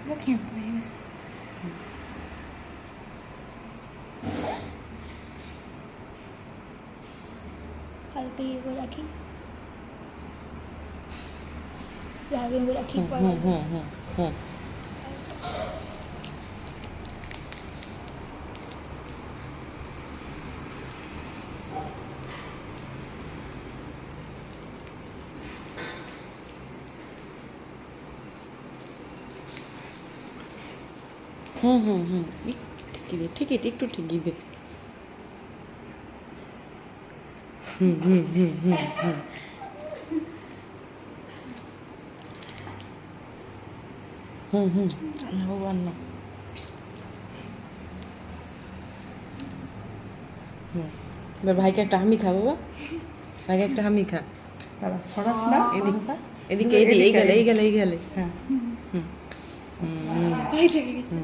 রাখি হালকা ইয়ে করে রাখি, জায়গা করে রাখি। ঠিকই একটু ঠিকই দে। ভগবান না। এবার ভাইকে একটা হামি খা বাবা, ভাইকে একটা হামি খা। ছড়াস না এদিকে এদিকে এই গেলে এই গেলে এই গেলে। হ্যাঁ ভাই লেগে গেছে।